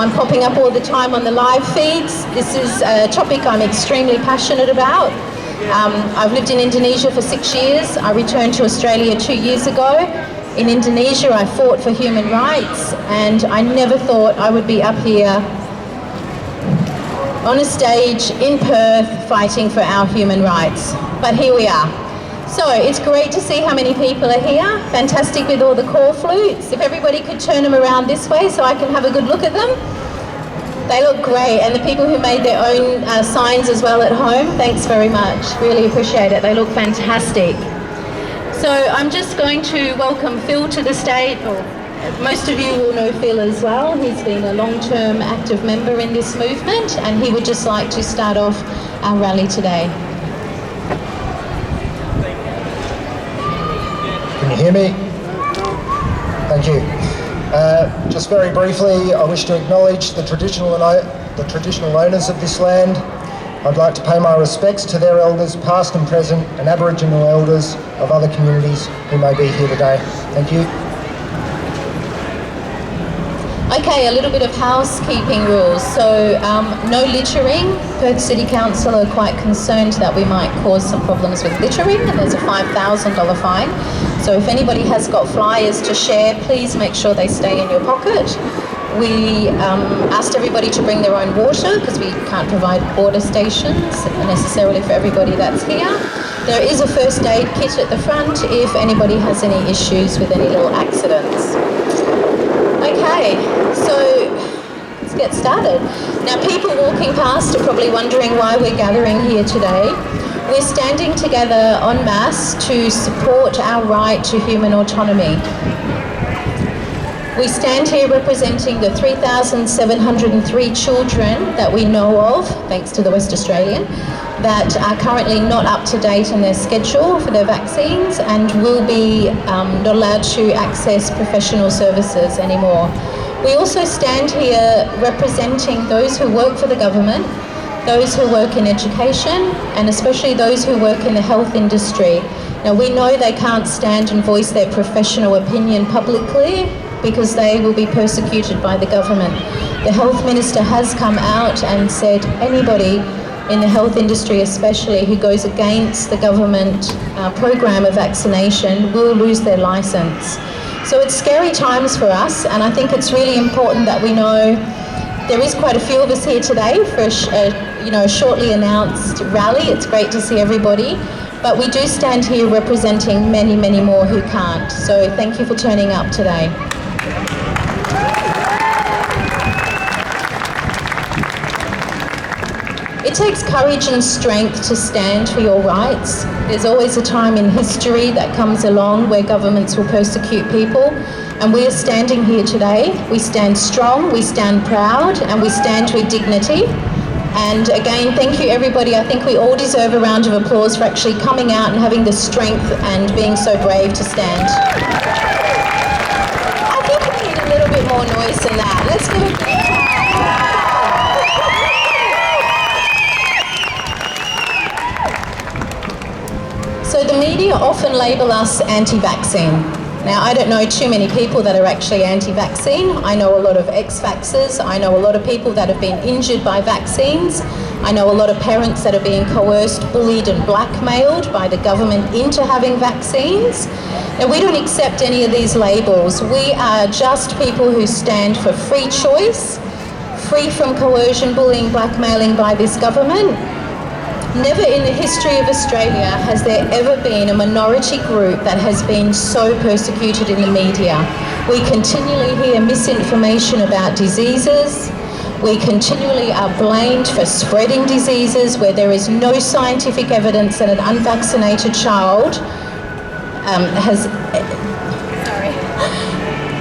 I'm popping up all the time on the live feeds. This is a topic I'm extremely passionate about. I've lived in Indonesia for 6 years. I returned to Australia 2 years ago. In Indonesia, I fought for human rights, and I never thought I would be up here on a stage in Perth fighting for our human rights. But here we are. So it's great to see how many people are here. Fantastic with all the call flutes. If everybody could turn them around this way so I can have a good look at them. They look great, and the people who made their own signs as well at home, thanks very much. Really appreciate it. They look fantastic. So I'm just going to welcome Phil to the stage. Most of you will know Phil as well. He's been a long-term active member in this movement, and he would just like to start off our rally today. Can you hear me? Thank you. Just very briefly, I wish to acknowledge the traditional owners of this land. I'd like to pay my respects to their elders, past and present, and Aboriginal elders of other communities who may be here today. Thank you. Okay, a little bit of housekeeping rules. So no littering. Perth City Council are quite concerned that we might cause some problems with littering, and there's a $5,000 fine. So if anybody has got flyers to share, please make sure they stay in your pocket. We asked everybody to bring their own water because we can't provide water stations necessarily for everybody that's here. There is a first aid kit at the front if anybody has any issues with any little accidents. Okay, so let's get started. Now, people walking past are probably wondering why we're gathering here today. We're standing together en masse to support our right to human autonomy. We stand here representing the 3,703 children that we know of, thanks to the West Australian, that are currently not up to date in their schedule for their vaccines and will be not allowed to access professional services anymore. We also stand here representing those who work for the government, those who work in education, and especially those who work in the health industry. Now, we know they can't stand and voice their professional opinion publicly because they will be persecuted by the government. The health minister has come out and said anybody in the health industry especially who goes against the government program of vaccination will lose their license. So it's scary times for us, and I think it's really important that we know there is quite a few of us here today for a shortly announced rally. It's great to see everybody, but we do stand here representing many, many more who can't. So thank you for turning up today. It takes courage and strength to stand for your rights. There's always a time in history that comes along where governments will persecute people, and we are standing here today. We stand strong, we stand proud, and we stand with dignity. And again, thank you everybody. I think we all deserve a round of applause for actually coming out and having the strength and being so brave to stand. I think we need a little bit more noise than that. Let's give a big So the media often label us anti-vaccine. Now, I don't know too many people that are actually anti-vaccine. I know a lot of ex-vaxxers. I know a lot of people that have been injured by vaccines. I know a lot of parents that are being coerced, bullied and blackmailed by the government into having vaccines. Now, we don't accept any of these labels. We are just people who stand for free choice, free from coercion, bullying, blackmailing by this government. Never in the history of Australia has there ever been a minority group that has been so persecuted in the media. We continually hear misinformation about diseases. We continually are blamed for spreading diseases where there is no scientific evidence that an unvaccinated child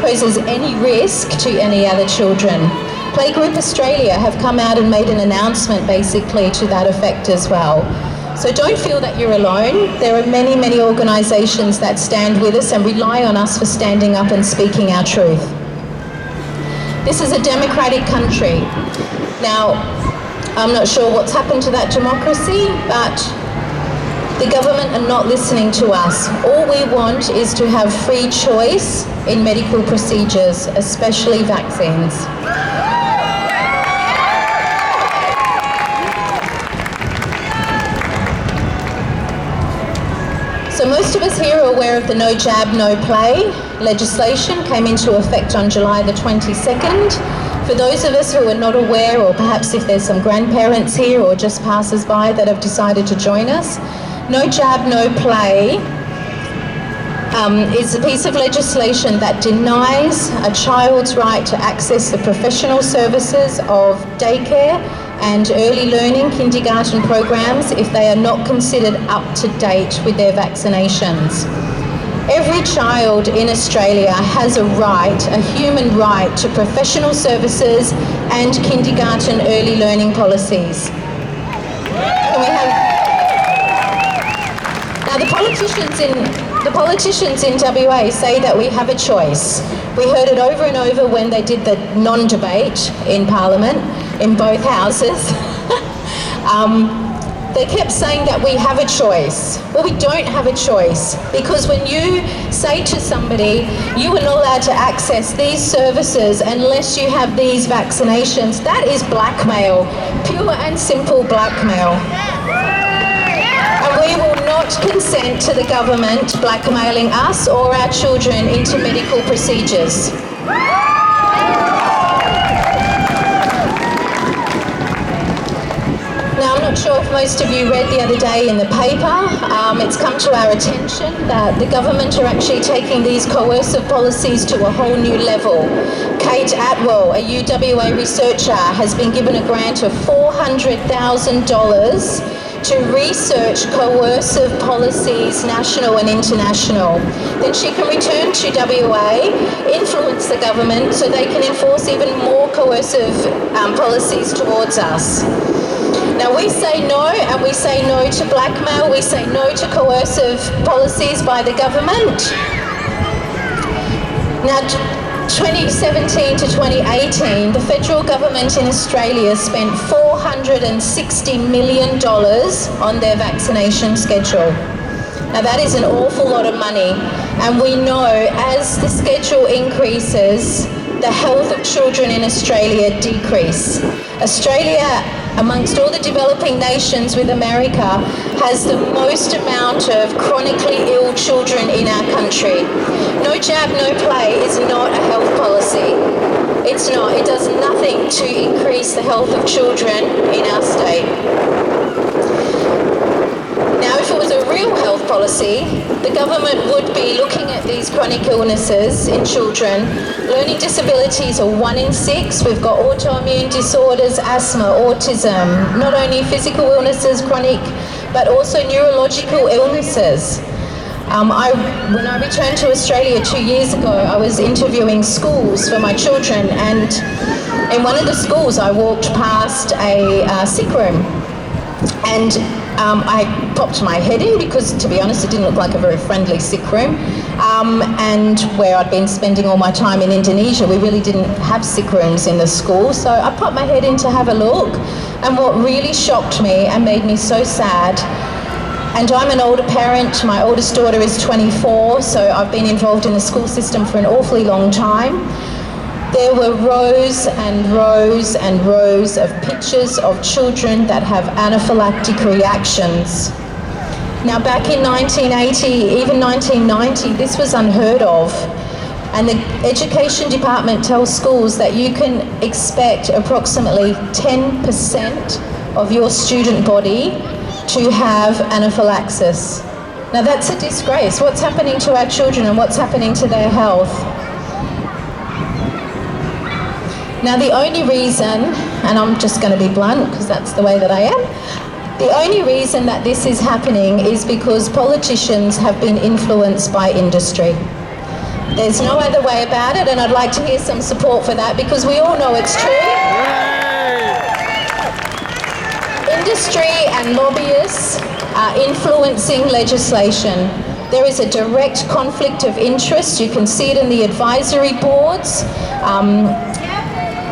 poses any risk to any other children. Playgroup Australia have come out and made an announcement basically to that effect as well. So don't feel that you're alone. There are many, many organisations that stand with us and rely on us for standing up and speaking our truth. This is a democratic country. Now, I'm not sure what's happened to that democracy, but the government are not listening to us. All we want is to have free choice in medical procedures, especially vaccines. most of us here are aware of the No Jab, No Play legislation, came into effect on July the 22nd. For those of us who are not aware, or perhaps if there's some grandparents here or just passers-by that have decided to join us, No Jab, No Play is a piece of legislation that denies a child's right to access the professional services of daycare and early learning kindergarten programs if they are not considered up to date with their vaccinations. Every child in Australia has a right, a human right, to professional services and kindergarten early learning policies. Now the politicians in WA say that we have a choice. We heard it over and over when they did the non-debate in Parliament, in both houses. They kept saying that we have a choice. Well, we don't have a choice, because when you say to somebody, you are not allowed to access these services unless you have these vaccinations, that is blackmail, pure and simple blackmail. And we will not consent to the government blackmailing us or our children into medical procedures. Now, I'm not sure if most of you read the other day in the paper, it's come to our attention that the government are actually taking these coercive policies to a whole new level. Kate Atwell, a UWA researcher, has been given a grant of $400,000 to research coercive policies, national and international. Then she can return to WA, influence the government so they can enforce even more coercive policies towards us. Now we say no, and we say no to blackmail, we say no to coercive policies by the government. Now 2017 to 2018, the federal government in Australia spent $460 million on their vaccination schedule. Now that is an awful lot of money, and we know as the schedule increases, the health of children in Australia decrease. Australia, amongst all the developing nations with America, has the most amount of chronically ill children in our country. No Jab, No Play is not a health policy. It's not. It does nothing to increase the health of children in our state. Now, if it was a real health policy, the government would be looking at these chronic illnesses in children. Learning disabilities are 1 in 6. We've got autoimmune disorders, asthma, autism, not only physical illnesses, chronic, but also neurological illnesses. When I returned to Australia 2 years ago, I was interviewing schools for my children, and in one of the schools I walked past a sick room, and I popped my head in because, to be honest, it didn't look like a very friendly sick room. And where I'd been spending all my time in Indonesia, we really didn't have sick rooms in the school. So I popped my head in to have a look. And what really shocked me and made me so sad, and I'm an older parent, my oldest daughter is 24, so I've been involved in the school system for an awfully long time. There were rows and rows and rows of pictures of children that have anaphylactic reactions. Now, back in 1980, even 1990, this was unheard of. And the Education Department tells schools that you can expect approximately 10% of your student body to have anaphylaxis. Now, that's a disgrace. What's happening to our children and what's happening to their health? Now, the only reason, and I'm just going to be blunt because that's the way that I am, the only reason that this is happening is because politicians have been influenced by industry. There's no other way about it, and I'd like to hear some support for that because we all know it's true. Industry and lobbyists are influencing legislation. There is a direct conflict of interest. You can see it in the advisory boards.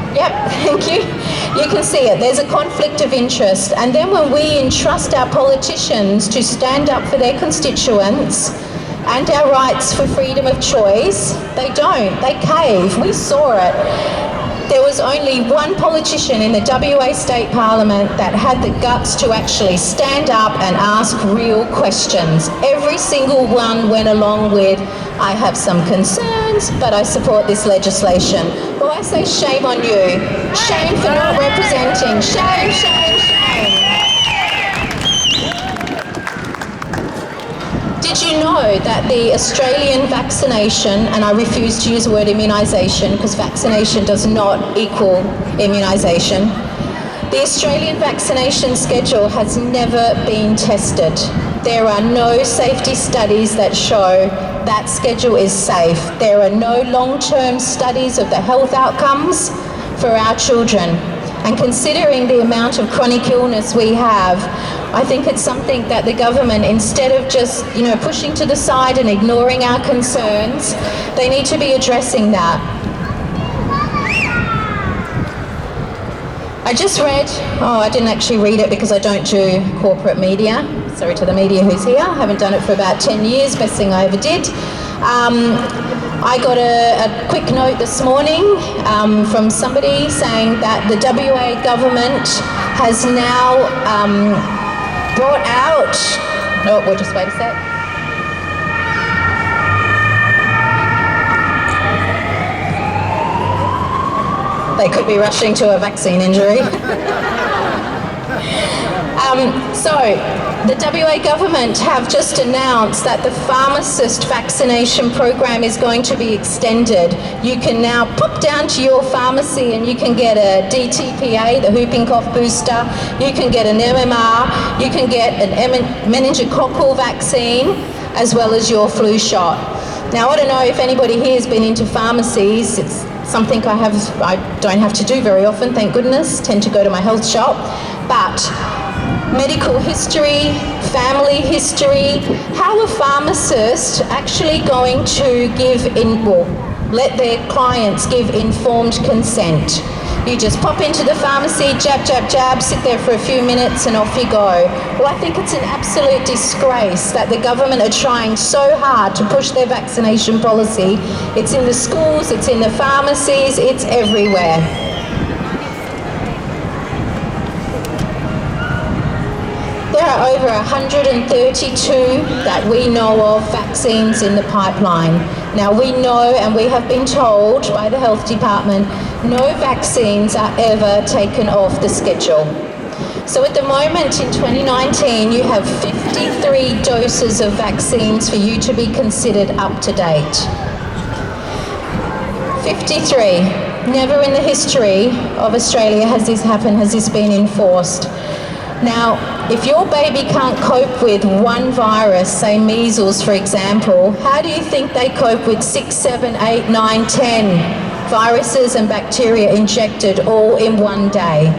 Yep, thank you. You can see it. There's a conflict of interest. And then when we entrust our politicians to stand up for their constituents and our rights for freedom of choice, they don't. They cave. We saw it. There was only one politician in the WA State Parliament that had the guts to actually stand up and ask real questions. Every single one went along with, I have some concerns, but I support this legislation. Well, I say shame on you. Shame for not representing. Shame, shame, shame. Did you know that the Australian vaccination, and I refuse to use the word immunisation because vaccination does not equal immunisation, the Australian vaccination schedule has never been tested. There are no safety studies that show that schedule is safe. There are no long-term studies of the health outcomes for our children. And considering the amount of chronic illness we have, I think it's something that the government, instead of just, pushing to the side and ignoring our concerns, they need to be addressing that. I just read, I didn't actually read it because I don't do corporate media. Sorry to the media who's here. I haven't done it for about 10 years, best thing I ever did. I got a quick note this morning from somebody saying that the WA government has now brought out, we'll just wait a sec. They could be rushing to a vaccine injury. So, the WA government have just announced that the pharmacist vaccination program is going to be extended. You can now pop down to your pharmacy and you can get a DTPA, the whooping cough booster, you can get an MMR, you can get an meningococcal vaccine, as well as your flu shot. Now, I don't know if anybody here has been into pharmacies. It's something I don't have to do very often, thank goodness. Tend to go to my health shop. But medical history, family history, how a pharmacist actually going to let their clients give informed consent. You just pop into the pharmacy, jab, jab, jab, sit there for a few minutes and off you go. Well, I think it's an absolute disgrace that the government are trying so hard to push their vaccination policy. It's in the schools, it's in the pharmacies, it's everywhere. There are over 132 that we know of vaccines in the pipeline. Now we know, and we have been told by the Health Department, no vaccines are ever taken off the schedule. So at the moment in 2019, you have 53 doses of vaccines for you to be considered up to date. 53. Never in the history of Australia has this happened, has this been enforced. Now, if your baby can't cope with one virus, say measles for example, how do you think they cope with 6, 7, 8, 9, 10 viruses and bacteria injected all in one day?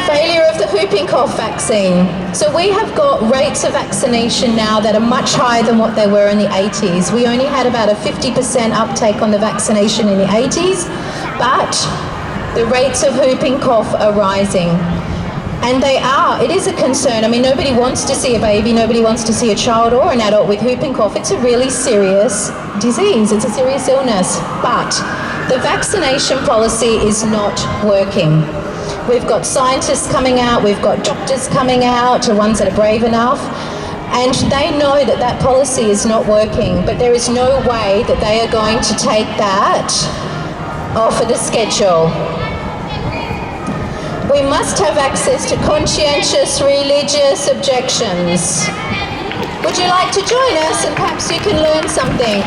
Failure of the whooping cough vaccine. So we have got rates of vaccination now that are much higher than what they were in the 80s. We only had about a 50% uptake on the vaccination in the 80s, but the rates of whooping cough are rising. And it is a concern. I mean, nobody wants to see a baby, nobody wants to see a child or an adult with whooping cough. It's a really serious disease, it's a serious illness. But the vaccination policy is not working. We've got scientists coming out, we've got doctors coming out, the ones that are brave enough, and they know that that policy is not working, but there is no way that they are going to take that off of the schedule. We must have access to conscientious religious objections. Would you like to join us and perhaps you can learn something?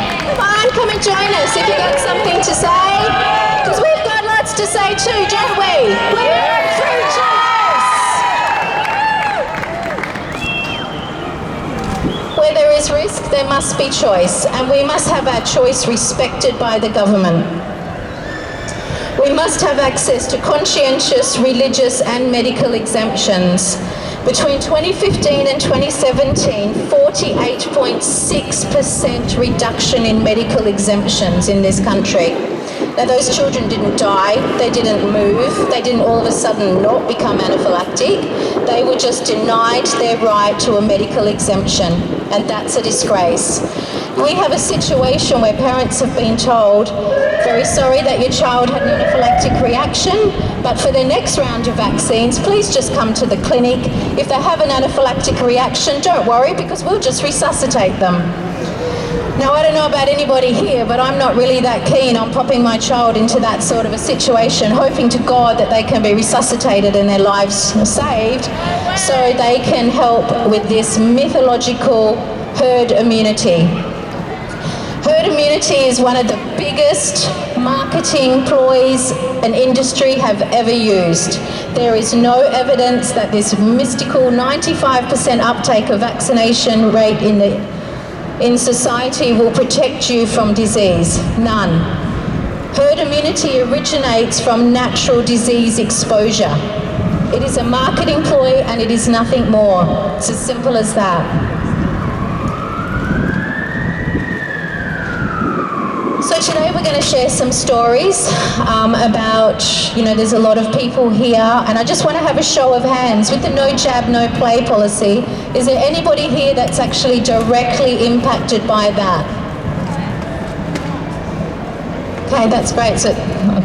Come and join us if you've got something to say. Because we've got lots to say too, don't we? We're free choice. Where there is risk, there must be choice, and we must have our choice respected by the government. We must have access to conscientious, religious and medical exemptions. Between 2015 and 2017, 48.6% reduction in medical exemptions in this country. Now those children didn't die, they didn't move, they didn't all of a sudden not become anaphylactic, they were just denied their right to a medical exemption, and that's a disgrace. We have a situation where parents have been told, very sorry that your child had an anaphylactic reaction, but for their next round of vaccines, please just come to the clinic. If they have an anaphylactic reaction, don't worry, because we'll just resuscitate them. Now, I don't know about anybody here, but I'm not really that keen on popping my child into that sort of a situation, hoping to God that they can be resuscitated and their lives saved, so they can help with this mythological herd immunity. Herd immunity is one of the biggest marketing ploys an industry have ever used. There is no evidence that this mystical 95% uptake of vaccination rate in society will protect you from disease. None. Herd immunity originates from natural disease exposure. It is a marketing ploy and it is nothing more. It's as simple as that. So today we're going to share some stories about, there's a lot of people here, and I just want to have a show of hands. With the no jab, no play policy, is there anybody here that's actually directly impacted by that? Okay, that's great. So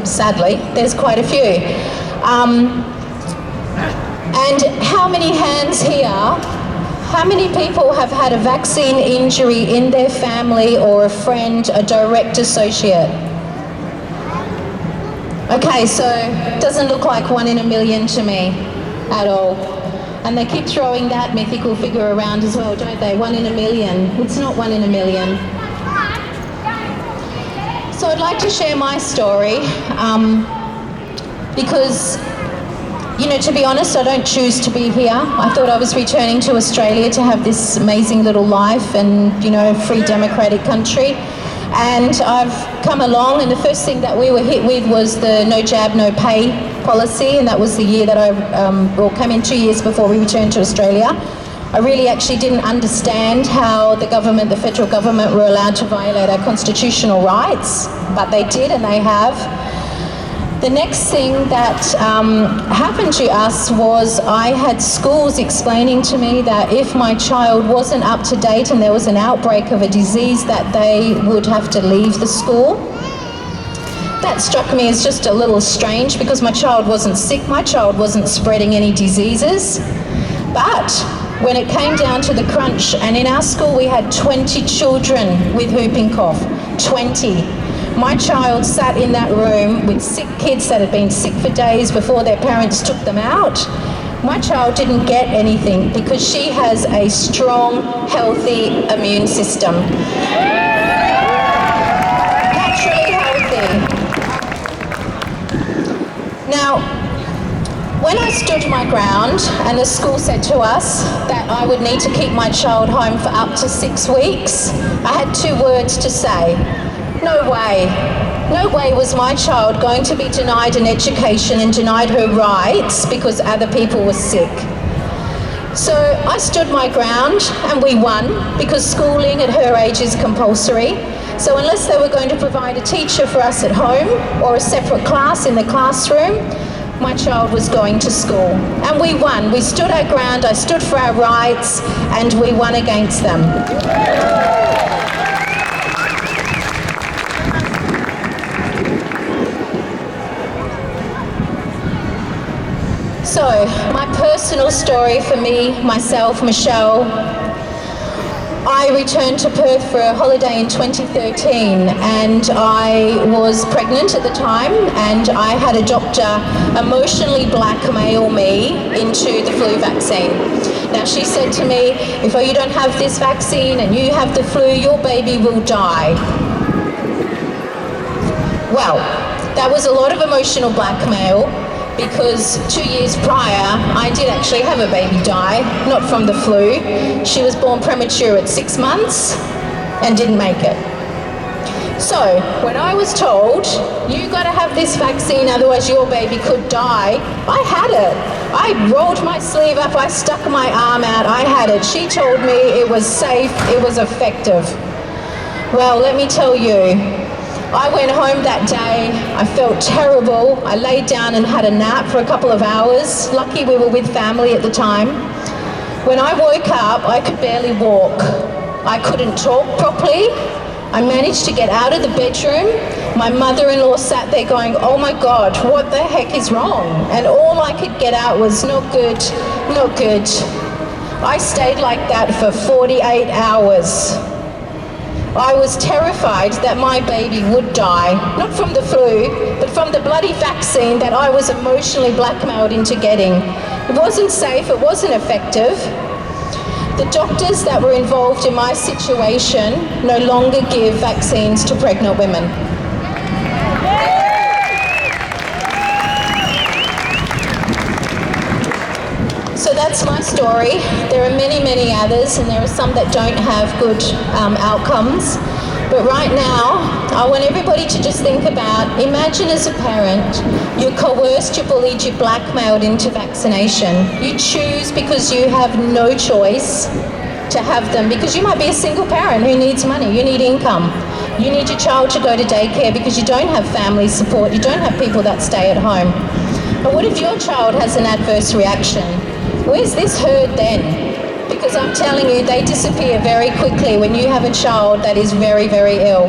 sadly, there's quite a few. And how many hands here? How many people have had a vaccine injury in their family or a friend, a direct associate? Okay, so it doesn't look like 1 in a million to me at all. And they keep throwing that mythical figure around as well, don't they? 1 in a million. It's not 1 in a million. So I'd like to share my story because to be honest, I don't choose to be here. I thought I was returning to Australia to have this amazing little life and, free democratic country. And I've come along, and the first thing that we were hit with was the no jab, no pay policy, and that was the year that came in 2 years before we returned to Australia. I really actually didn't understand how the federal government were allowed to violate our constitutional rights, but they did, and they have. The next thing that happened to us was I had schools explaining to me that if my child wasn't up to date and there was an outbreak of a disease, that they would have to leave the school. That struck me as just a little strange because my child wasn't sick, my child wasn't spreading any diseases. But when it came down to the crunch, and in our school we had 20 children with whooping cough, 20. My child sat in that room with sick kids that had been sick for days before their parents took them out. My child didn't get anything because she has a strong, healthy immune system. Naturally healthy. Now, when I stood my ground and the school said to us that I would need to keep my child home for up to 6 weeks, I had 2 words to say. No way. No way was my child going to be denied an education and denied her rights because other people were sick. So I stood my ground and we won because schooling at her age is compulsory. So unless they were going to provide a teacher for us at home or a separate class in the classroom, my child was going to school. And we won. We stood our ground, I stood for our rights, and we won against them. So, my personal story for me, myself, Michelle, I returned to Perth for a holiday in 2013 and I was pregnant at the time and I had a doctor emotionally blackmail me into the flu vaccine. Now she said to me, if you don't have this vaccine and you have the flu, your baby will die. Well, that was a lot of emotional blackmail, because 2 years prior, I did actually have a baby die, not from the flu. She was born premature at 6 months and didn't make it. So, when I was told, you got to have this vaccine, otherwise your baby could die, I had it. I rolled my sleeve up, I stuck my arm out, I had it. She told me it was safe, it was effective. Well, let me tell you, I went home that day, I felt terrible. I laid down and had a nap for a couple of hours. Lucky we were with family at the time. When I woke up, I could barely walk. I couldn't talk properly. I managed to get out of the bedroom. My mother-in-law sat there going, oh my God, what the heck is wrong? And all I could get out was, not good, not good. I stayed like that for 48 hours. I was terrified that my baby would die, not from the flu, but from the bloody vaccine that I was emotionally blackmailed into getting. It wasn't safe, it wasn't effective. The doctors that were involved in my situation no longer give vaccines to pregnant women. So that's my story. There are many, many others, and there are some that don't have good outcomes. But right now, I want everybody to just think about, imagine as a parent, you're coerced, you're bullied, you're blackmailed into vaccination. You choose because you have no choice to have them, because you might be a single parent who needs money, you need income. You need your child to go to daycare because you don't have family support, you don't have people that stay at home. But what if your child has an adverse reaction? Where's this herd then? Because I'm telling you, they disappear very quickly when you have a child that is very, very ill.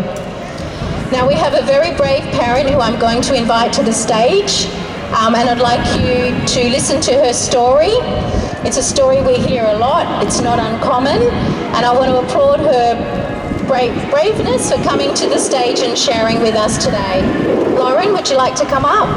Now we have a very brave parent who I'm going to invite to the stage, and I'd like you to listen to her story. It's a story we hear a lot, it's not uncommon, and I want to applaud her braveness for coming to the stage and sharing with us today. Lauren, would you like to come up?